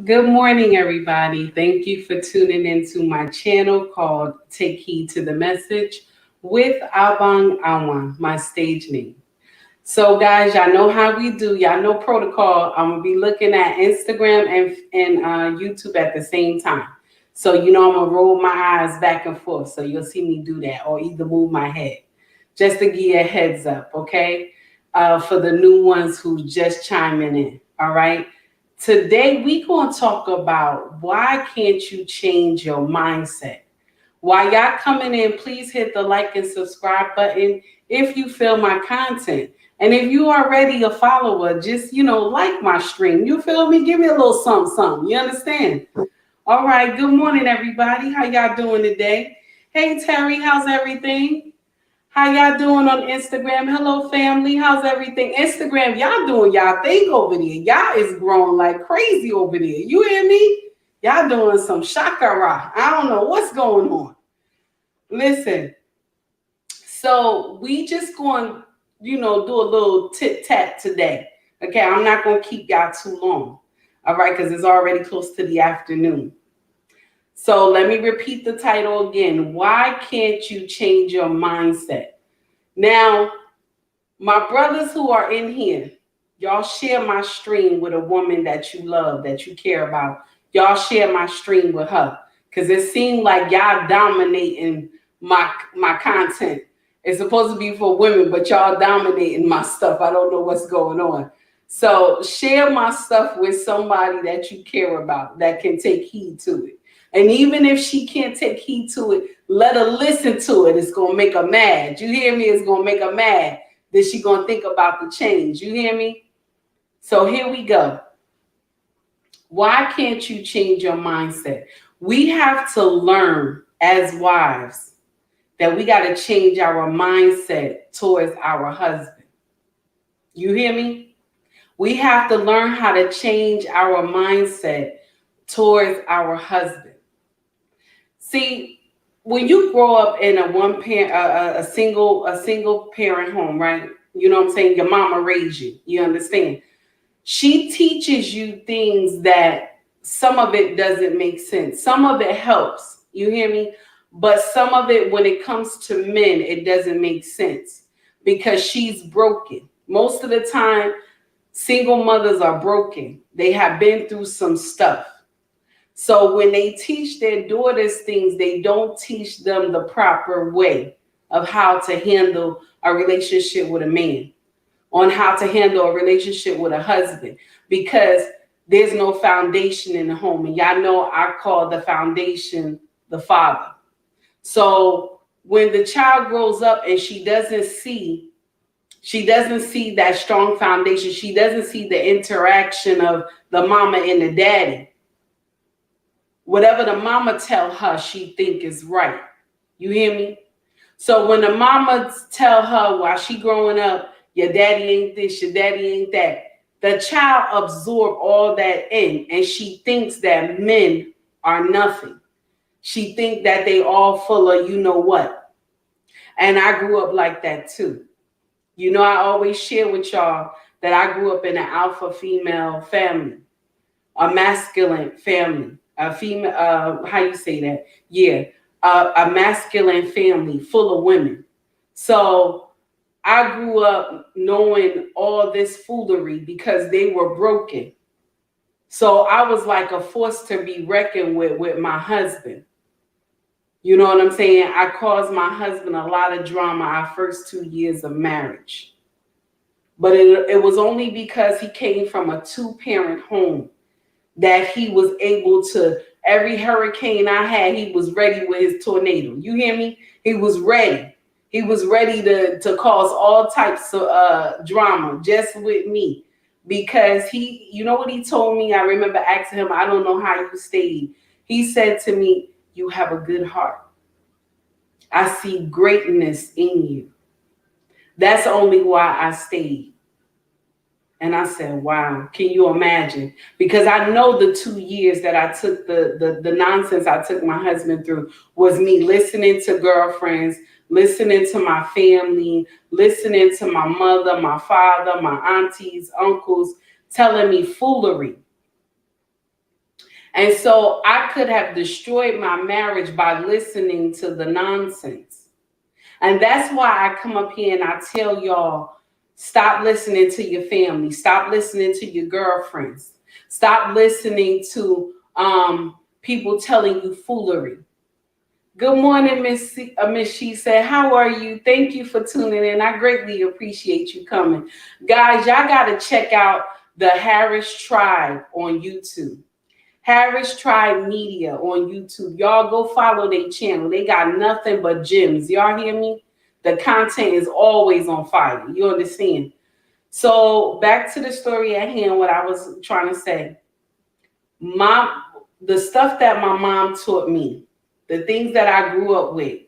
Good morning, everybody. Thank you for tuning into my channel called Take Heed to the Message with Abang Awan, my stage name. So, guys, y'all know how we do. Y'all know protocol. I'm gonna be looking at Instagram and YouTube at the same time. So, I'm gonna roll my eyes back and forth. So you'll see me do that, or either move my head, just to give you a heads up, okay? For the new ones who just chiming in. All right. Today we gonna talk about why can't you change your mindset. While y'all coming in, please hit the like and subscribe button if you feel my content. And if you already a follower, just like my stream. You feel me? Give me a little something, something. You understand? All right. Good morning, everybody. How y'all doing today? Hey Terry, how's everything? How y'all doing on Instagram? Hello, family. How's everything? Instagram, y'all doing y'all thing over there. Y'all is growing like crazy over there. You hear me? Y'all doing some shakara. I don't know what's going on. Listen, so we just going, do a little tit tat today. Okay, I'm not going to keep y'all too long. All right, because it's already close to the afternoon. So let me repeat the title again. Why can't you change your mindset? Now, my brothers who are in here, y'all share my stream with a woman that you love, that you care about. Y'all share my stream with her. Because it seemed like y'all dominating my content. It's supposed to be for women, but y'all dominating my stuff. I don't know what's going on. So share my stuff with somebody that you care about that can take heed to it. And even if she can't take heed to it, let her listen to it. It's going to make her mad. You hear me? It's going to make her mad. Then she going to think about the change. You hear me? So here we go. Why can't you change your mindset? We have to learn as wives that we got to change our mindset towards our husband. You hear me? We have to learn how to change our mindset towards our husband. See, when you grow up in a one parent, a single parent home, right? You know what I'm saying? Your mama raised you. You understand? She teaches you things that some of it doesn't make sense. Some of it helps. You hear me? But some of it, when it comes to men, it doesn't make sense because she's broken. Most of the time, single mothers are broken. They have been through some stuff. So when they teach their daughters things, they don't teach them the proper way of how to handle a relationship with a man, on how to handle a relationship with a husband, because there's no foundation in the home. And y'all know I call the foundation the father. So when the child grows up and she doesn't see that strong foundation, she doesn't see the interaction of the mama and the daddy. Whatever the mama tell her, she think is right. You hear me? So when the mama tell her while she growing up, your daddy ain't this, your daddy ain't that, the child absorb all that in, and she thinks that men are nothing. She think that they all full of you know what. And I grew up like that too. I always share with y'all that I grew up in an alpha female family, a masculine family. A female, how you say that? Yeah, a masculine family full of women. So I grew up knowing all this foolery because they were broken. So I was like a force to be reckoned with my husband. You know what I'm saying? I caused my husband a lot of drama our first 2 years of marriage. But it was only because he came from a 2-parent home that he was able to, every hurricane I had, he was ready with his tornado. You hear me? He was ready. He was ready to cause all types of drama just with me. Because you know what he told me? I remember asking him, I don't know how you stayed. He said to me, you have a good heart. I see greatness in you. That's only why I stayed. And I said, wow, can you imagine? Because I know the 2 years that I took, the nonsense I took my husband through was me listening to girlfriends, listening to my family, listening to my mother, my father, my aunties, uncles, telling me foolery. And so I could have destroyed my marriage by listening to the nonsense. And that's why I come up here and I tell y'all, stop listening to your family. Stop listening to your girlfriends. Stop listening to people telling you foolery. Good morning, Miss She said, how are you? Thank you for tuning in. I greatly appreciate you coming. Guys, y'all got to check out the Harris Tribe on YouTube. Harris Tribe Media on YouTube. Y'all go follow their channel. They got nothing but gems. Y'all hear me? The content is always on fire. You understand? So back to the story at hand, what I was trying to say. The stuff that my mom taught me, the things that I grew up with,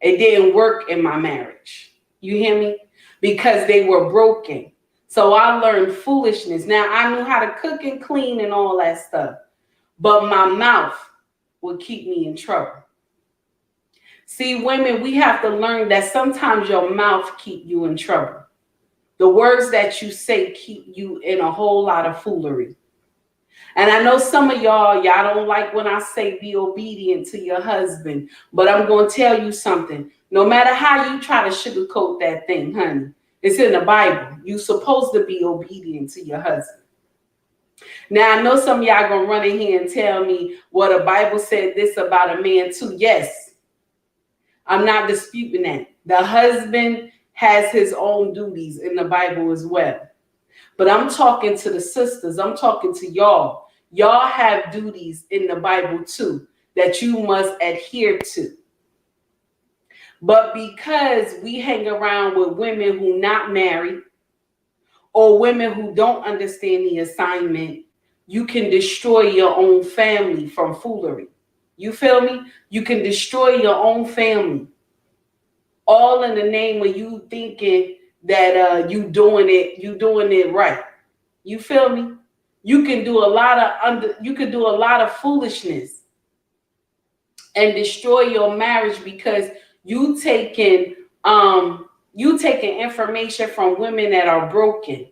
it didn't work in my marriage. You hear me? Because they were broken. So I learned foolishness. Now I knew how to cook and clean and all that stuff, but my mouth would keep me in trouble. See, women, we have to learn that sometimes your mouth keep you in trouble. The words that you say keep you in a whole lot of foolery. And I know some of y'all don't like when I say be obedient to your husband, but I'm going to tell you something. No matter how you try to sugarcoat that thing, honey, it's in the Bible. You're supposed to be obedient to your husband. Now, I know some of y'all going to run in here and tell me, well, the Bible said this about a man too. Yes, I'm not disputing that. The husband has his own duties in the Bible as well. But I'm talking to the sisters. I'm talking to y'all. Y'all have duties in the Bible too that you must adhere to. But because we hang around with women who not married or women who don't understand the assignment, you can destroy your own family from foolery. You feel me? You can destroy your own family. All in the name of you thinking that you doing it right. You feel me? You can do a lot of foolishness and destroy your marriage because you taking information from women that are broken.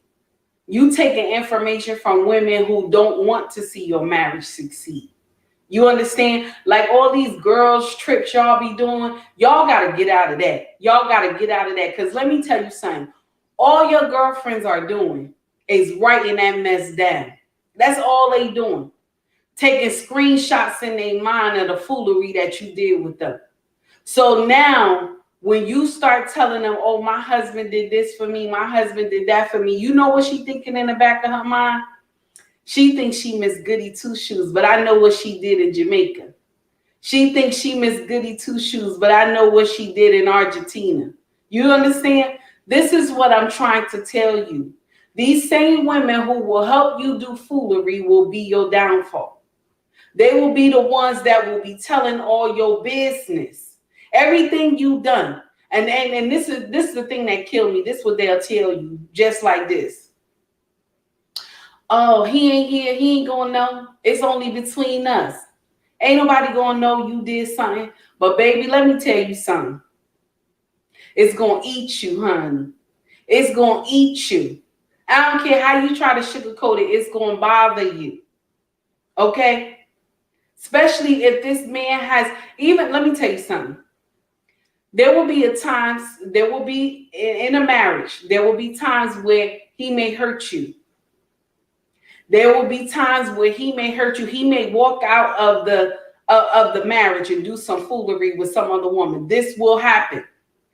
You taking information from women who don't want to see your marriage succeed. You understand? Like all these girls trips y'all be doing, y'all got to get out of that. Y'all got to get out of that. Because let me tell you something. All your girlfriends are doing is writing that mess down. That's all they doing. Taking screenshots in their mind of the foolery that you did with them. So now when you start telling them, oh, my husband did this for me, my husband did that for me, you know what she thinking in the back of her mind? She thinks she Miss Goody Two Shoes, but I know what she did in Jamaica. She thinks she Miss Goody Two Shoes, but I know what she did in Argentina. You understand? This is what I'm trying to tell you. These same women who will help you do foolery will be your downfall. They will be the ones that will be telling all your business, everything you've done. And this is the thing that killed me. This is what they'll tell you, just like this. Oh, he ain't here. He ain't gonna know. It's only between us. Ain't nobody gonna know you did something. But baby, let me tell you something. It's gonna eat you, honey. It's gonna eat you. I don't care how you try to sugarcoat it. It's gonna bother you. Okay? Especially if this man has, even, let me tell you something. There will be in a marriage, there will be times where he may hurt you. There will be times where he may hurt you. He may walk out of the marriage and do some foolery with some other woman. This will happen.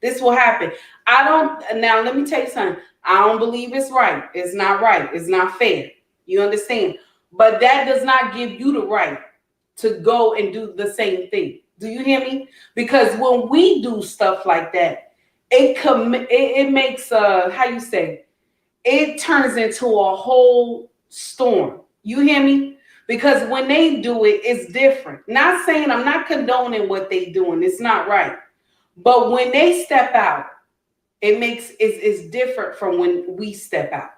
This will happen. Now let me tell you something. I don't believe it's right. It's not right. It's not fair. You understand? But that does not give you the right to go and do the same thing. Do you hear me? Because when we do stuff like that, it makes it turns into a whole storm. You hear me? Because when they do it, it's different. Not saying I'm not condoning what they doing. It's not right. But when they step out, it's different from when we step out.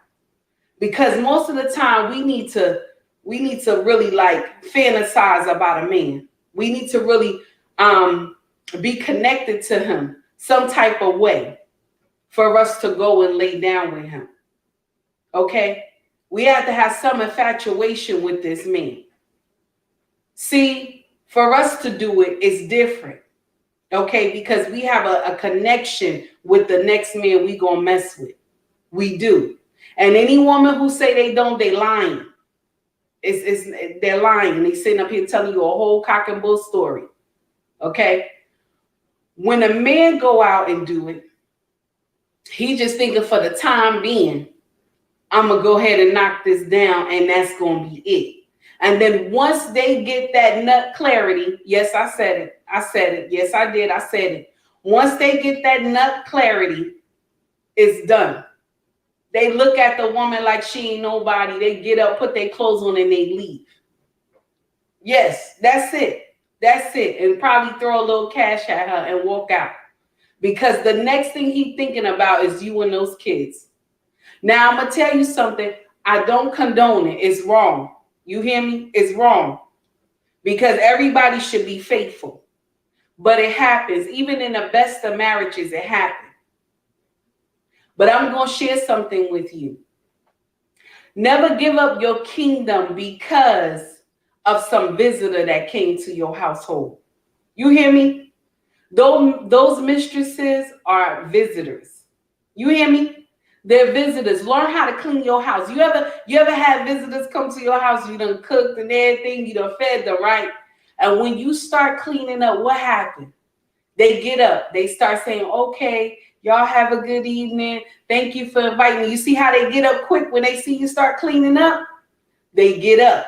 Because most of the time we need to really like fantasize about a man. We need to really be connected to him some type of way for us to go and lay down with him. Okay? We have to have some infatuation with this man. See, for us to do it is different, okay? Because we have a connection with the next man we gonna mess with. We do. And any woman who say they don't, they lying. They're lying. They sitting up here telling you a whole cock and bull story, okay? When a man go out and do it, he just thinking for the time being, I'm going to go ahead and knock this down, and that's going to be it. And then once they get that nut clarity, yes, I said it. I said it. Yes, I did. I said it. Once they get that nut clarity, it's done. They look at the woman like she ain't nobody. They get up, put their clothes on, and they leave. Yes, that's it. That's it. And probably throw a little cash at her and walk out. Because the next thing he's thinking about is you and those kids. Now, I'm going to tell you something. I don't condone it. It's wrong. You hear me? It's wrong. Because everybody should be faithful. But it happens. Even in the best of marriages, it happens. But I'm going to share something with you. Never give up your kingdom because of some visitor that came to your household. You hear me? Those mistresses are visitors. You hear me? They're visitors. Learn how to clean your house. You ever had visitors come to your house? You done cooked and everything. You done fed them, right? And when you start cleaning up, what happened? They get up. They start saying, okay, y'all have a good evening. Thank you for inviting me. You see how they get up quick when they see you start cleaning up? They get up.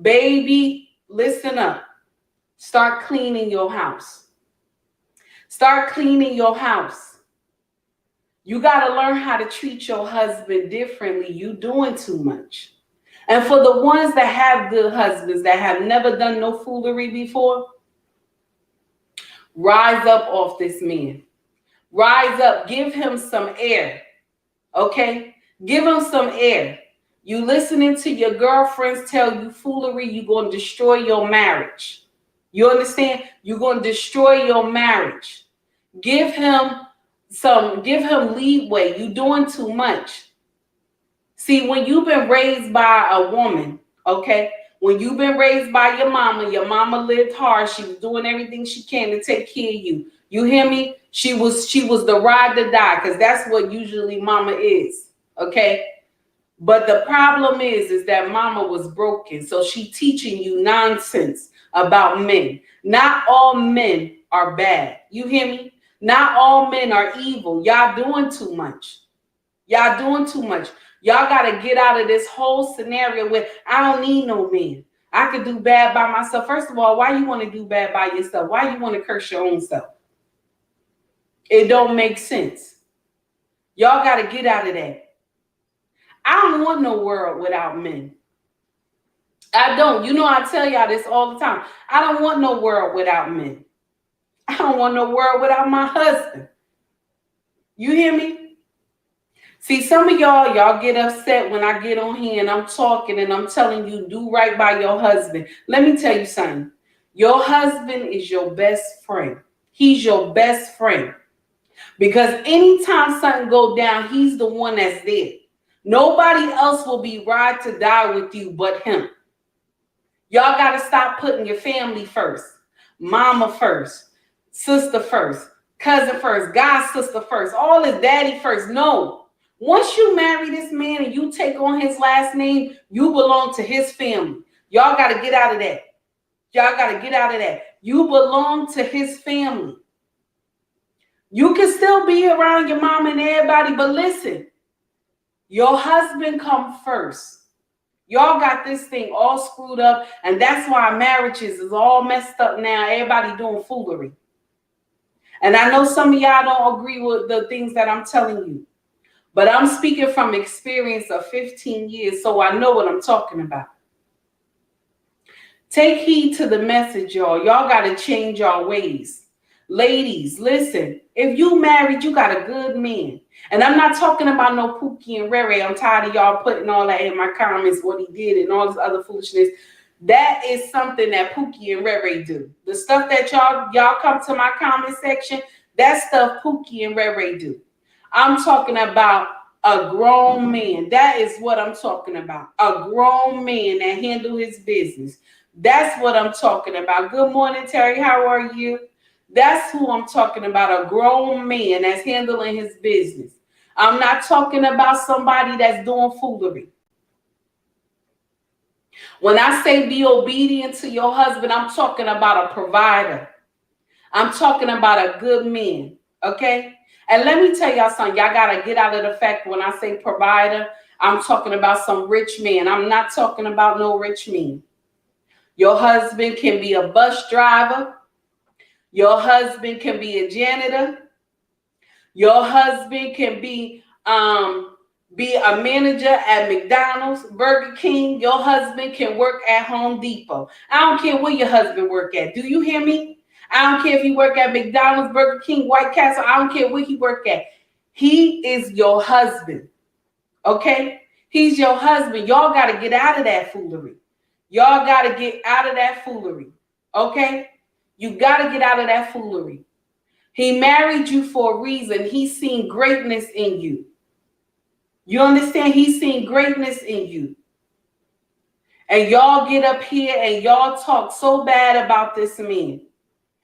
Baby, listen up. Start cleaning your house. Start cleaning your house. You got to learn how to treat your husband differently. You doing too much. And for the ones that have good husbands that have never done no foolery before, rise up off this man. Rise up. Give him some air. Okay? Give him some air. You listening to your girlfriends tell you foolery, you're going to destroy your marriage. You understand? You're going to destroy your marriage. Give him leeway. You're doing too much. See, when you've been raised by a woman, okay? When you've been raised by your mama lived hard. She was doing everything she can to take care of you. You hear me? She was the ride to die, because that's what usually mama is, okay? But the problem is that mama was broken. So she teaching you nonsense about men. Not all men are bad. You hear me? Not all men are evil. Y'all doing too much. Y'all doing too much. Y'all got to get out of this whole scenario where I don't need no man. I could do bad by myself. First of all, why you want to do bad by yourself? Why you want to curse your own self? It don't make sense. Y'all got to get out of that. I don't want no world without men. I don't. You know, I tell y'all this all the time. I don't want no world without men. I don't want no world without my husband. You hear me? See, some of y'all get upset when I get on here and I'm talking and I'm telling you, do right by your husband. Let me tell you something. Your husband is your best friend. He's your best friend. Because anytime something go down, he's the one that's there. Nobody else will be ride to die with you but him. Y'all got to stop putting your family first. Mama first. Sister first. Cousin first. God's sister first. All his daddy first. No. Once you marry this man and you take on his last name, you belong to his family. Y'all got to get out of that. Y'all got to get out of that. You belong to his family. You can still be around your mom and everybody, but listen, your husband come first. Y'all got this thing all screwed up, and that's why marriages is all messed up now. Everybody doing foolery. And I know some of y'all don't agree with the things that I'm telling you, but I'm speaking from experience of 15 years, so I know what I'm talking about. Take heed to the message, y'all. Y'all got to change your ways. Ladies, listen, if you married, you got a good man. And I'm not talking about no Pookie and Rere. I'm tired of y'all putting all that in my comments, what he did and all this other foolishness. That is something that Pookie and Rere do. The stuff that y'all come to my comment section, that stuff Pookie and Rere do. I'm talking about a grown man. That is what I'm talking about. A grown man that handle his business. That's what I'm talking about. Good morning, Terry. How are you? That's who I'm talking about, a grown man that's handling his business. I'm not talking about somebody that's doing foolery. When I say be obedient to your husband, I'm talking about a provider. I'm talking about a good man, okay? And let me tell y'all something. Y'all got to get out of the fact when I say provider, I'm talking about some rich man. I'm not talking about no rich man. Your husband can be a bus driver. Your husband can be a janitor. Your husband can be a manager at McDonald's, Burger King. Your husband can work at Home Depot. I don't care where your husband work at. Do you hear me? I don't care if he work at McDonald's, Burger King, White Castle. I don't care where he work at. He is your husband. Okay? He's your husband. Y'all got to get out of that foolery. Y'all got to get out of that foolery. Okay? You got to get out of that foolery. He married you for a reason. He's seen greatness in you. You understand? He's seen greatness in you. And y'all get up here and y'all talk so bad about this man.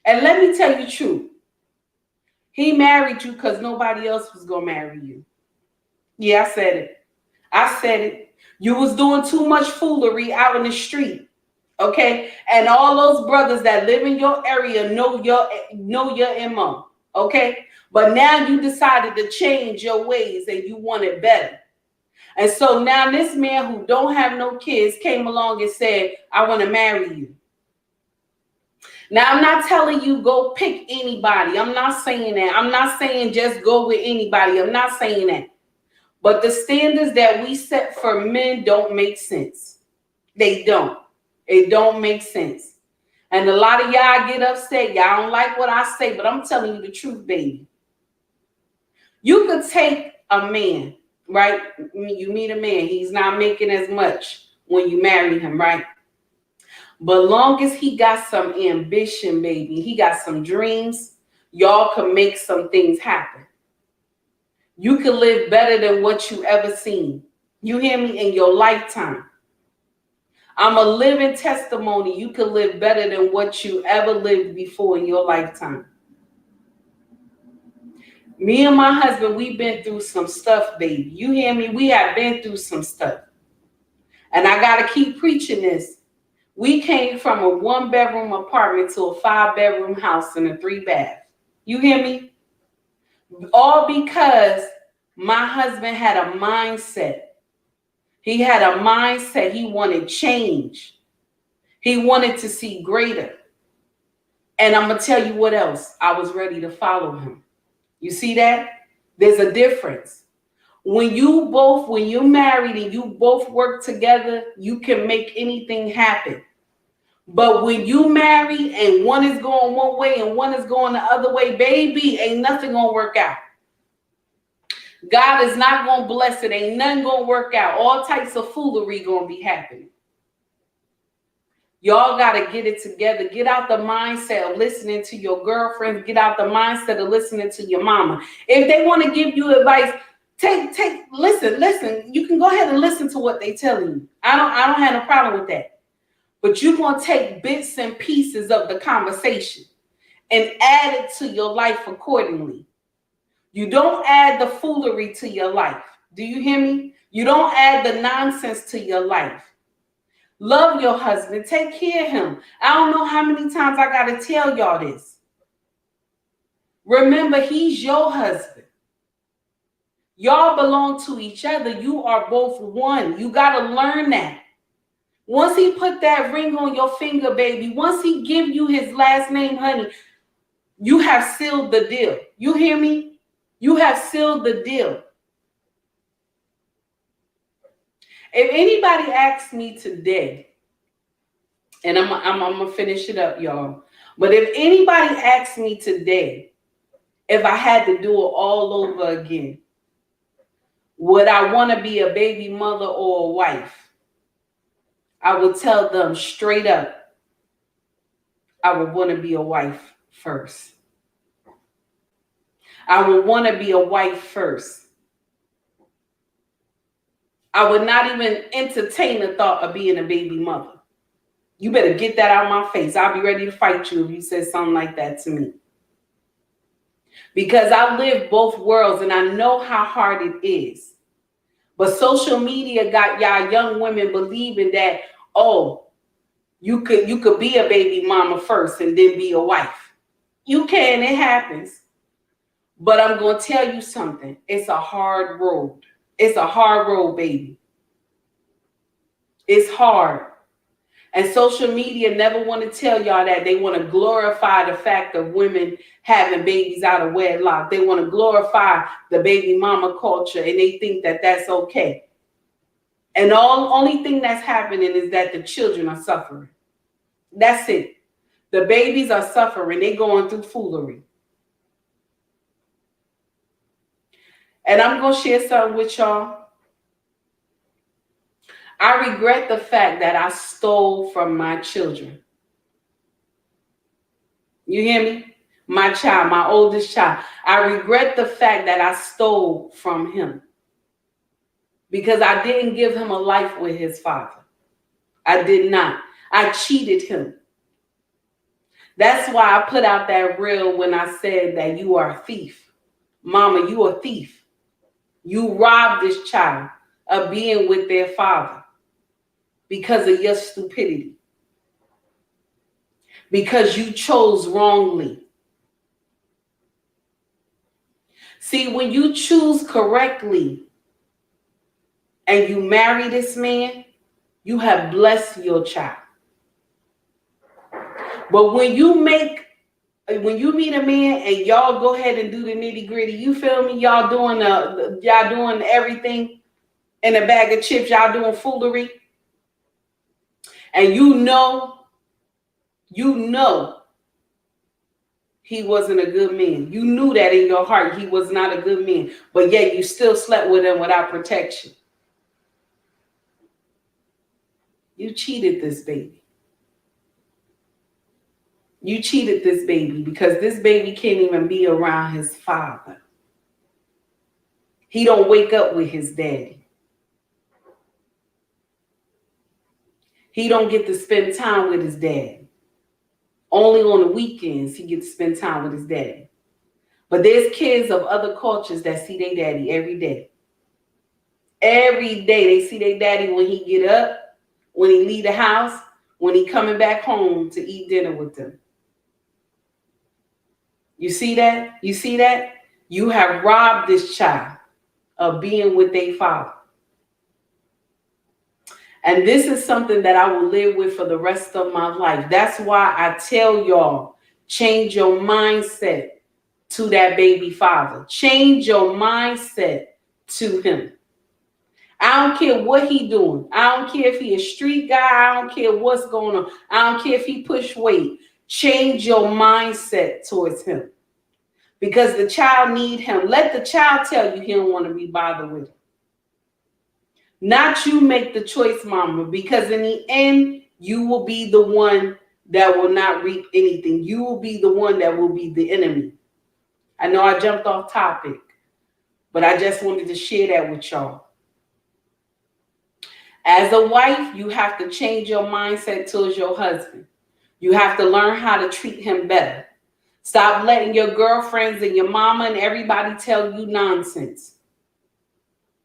And let me tell you the truth. He married you because nobody else was going to marry you. Yeah, I said it. I said it. You was doing too much foolery out in the street. Okay? And all those brothers that live in your area know your MO. Okay? But now you decided to change your ways and you want it better. And so now this man who don't have no kids came along and said, I want to marry you. Now, I'm not telling you go pick anybody. I'm not saying that. I'm not saying just go with anybody. I'm not saying that. But the standards that we set for men don't make sense. They don't. It don't make sense. And a lot of y'all get upset. Y'all don't like what I say, but I'm telling you the truth, baby. You could take a man, right? You meet a man. He's not making as much when you marry him, right? But long as he got some ambition, baby, he got some dreams, y'all can make some things happen. You can live better than what you ever seen. You hear me? In your lifetime. I'm a living testimony. You can live better than what you ever lived before in your lifetime. Me and my husband, we've been through some stuff, baby. You hear me? We have been through some stuff. And I got to keep preaching this. We came from a 1-bedroom apartment to a 5-bedroom house and a 3-bath. You hear me? All because my husband had a mindset. He had a mindset. He wanted change. He wanted to see greater. And I'm going to tell you what else. I was ready to follow him. You see that? There's a difference. When you're married and you both work together, you can make anything happen. But when you marry and one is going one way and one is going the other way, baby, ain't nothing going to work out. God is not going to bless it. Ain't nothing going to work out. All types of foolery going to be happening. Y'all got to get it together. Get out the mindset of listening to your girlfriends. Get out the mindset of listening to your mama. If they want to give you advice, listen. You can go ahead and listen to what they telling you. I don't have no problem with that. But you're going to take bits and pieces of the conversation and add it to your life accordingly. You don't add the foolery to your life. Do you hear me? You don't add the nonsense to your life. Love your husband. Take care of him. I don't know how many times I got to tell y'all this. Remember, he's your husband. Y'all belong to each other. You are both one. You got to learn that. Once he put that ring on your finger, baby, once he give you his last name, honey, you have sealed the deal. You hear me? You have sealed the deal. If anybody asks me today, and I'm going to finish it up, y'all. But if anybody asks me today, if I had to do it all over again, would I want to be a baby mother or a wife? I would tell them straight up, I would want to be a wife first. I would want to be a wife first. I would not even entertain the thought of being a baby mother. You better get that out of my face. I'll be ready to fight you if you said something like that to me. Because I live both worlds and I know how hard it is. But social media got y'all young women believing that, oh, you could be a baby mama first and then be a wife. You can, it happens. But I'm going to tell you something. It's a hard road. It's a hard road, baby. It's hard. And social media never want to tell y'all that. They want to glorify the fact of women having babies out of wedlock. They want to glorify the baby mama culture, and they think that that's okay. And the only thing that's happening is that the children are suffering. That's it. The babies are suffering. They're going through foolery. And I'm going to share something with y'all. I regret the fact that I stole from my children. You hear me? My child, my oldest child. I regret the fact that I stole from him because I didn't give him a life with his father. I did not. I cheated him. That's why I put out that reel when I said that you are a thief. Mama, you a thief. You robbed this child of being with their father because of your stupidity. Because you chose wrongly. See, when you choose correctly and you marry this man, you have blessed your child. But when you meet a man and y'all go ahead and do the nitty gritty, you feel me? Y'all doing everything in a bag of chips. Y'all doing foolery, and you know, he wasn't a good man. You knew that in your heart he was not a good man, but yet you still slept with him without protection. You cheated this baby. You cheated this baby because this baby can't even be around his father. He don't wake up with his daddy. He don't get to spend time with his dad. Only on the weekends he gets to spend time with his daddy. But there's kids of other cultures that see their daddy every day. Every day they see their daddy when he get up, when he leave the house, when he coming back home to eat dinner with them. You see that? You see that? You have robbed this child of being with their father. And this is something that I will live with for the rest of my life. That's why I tell y'all, change your mindset to that baby father. Change your mindset to him. I don't care what he doing. I don't care if he a street guy. I don't care what's going on. I don't care if he push weight. Change your mindset towards him. Because the child need him. Let the child tell you he don't want to be bothered with him. Not you make the choice, mama, because in the end, you will be the one that will not reap anything. You will be the one that will be the enemy. I know I jumped off topic, but I just wanted to share that with y'all. As a wife, you have to change your mindset towards your husband. You have to learn how to treat him better. Stop letting your girlfriends and your mama and everybody tell you nonsense.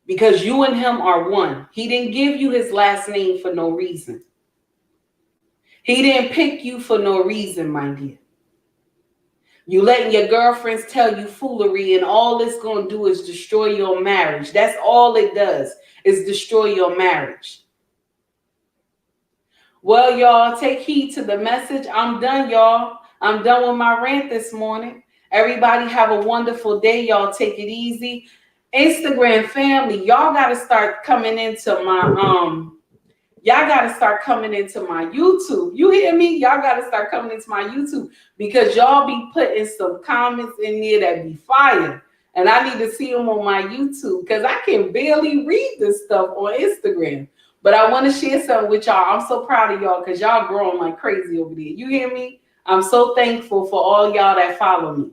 Because you and him are one. He didn't give you his last name for no reason. He didn't pick you for no reason, my dear. You letting your girlfriends tell you foolery, and all it's going to do is destroy your marriage. That's all it does, is destroy your marriage. Well, y'all, take heed to the message. I'm done, y'all. I'm done with my rant this morning. Everybody have a wonderful day. Y'all take it easy. Instagram family, y'all got to start coming into my YouTube. You hear me? Y'all got to start coming into my YouTube because y'all be putting some comments in there that be fire. And I need to see them on my YouTube because I can barely read this stuff on Instagram. But I want to share something with y'all. I'm so proud of y'all because y'all growing like crazy over there. You hear me? I'm so thankful for all y'all that follow me.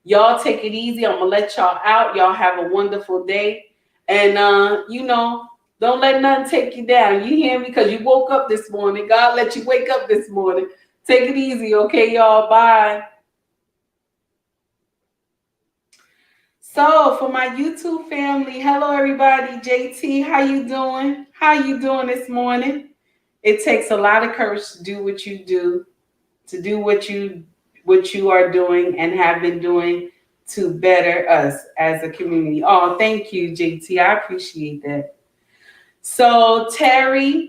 Y'all take it easy. I'm going to let y'all out. Y'all have a wonderful day. And, Don't let nothing take you down. You hear me? Because you woke up this morning. God let you wake up this morning. Take it easy, okay, y'all? Bye. So for my YouTube family, hello everybody. JT, how you doing? How you doing this morning? It takes a lot of courage to do what you do, to do what you are doing and have been doing to better us as a community. Oh, thank you, JT. I appreciate that. So Tara,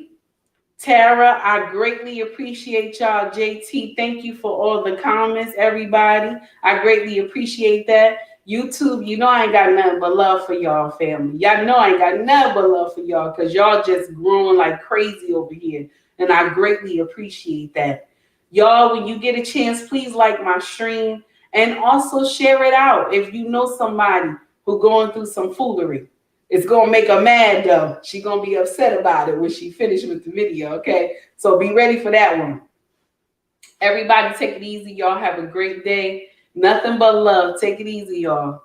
I greatly appreciate y'all. JT, thank you for all the comments, everybody. I greatly appreciate that. YouTube, you know I ain't got nothing but love for y'all, family. Y'all know I ain't got nothing but love for y'all because y'all just growing like crazy over here. And I greatly appreciate that. Y'all, when you get a chance, please like my stream and also share it out if you know somebody who going through some foolery. It's gonna make her mad though. She gonna be upset about it when she finished with the video. Okay, so be ready for that one. Everybody, take it easy, y'all. Have a great day. Nothing but love. Take it easy, y'all.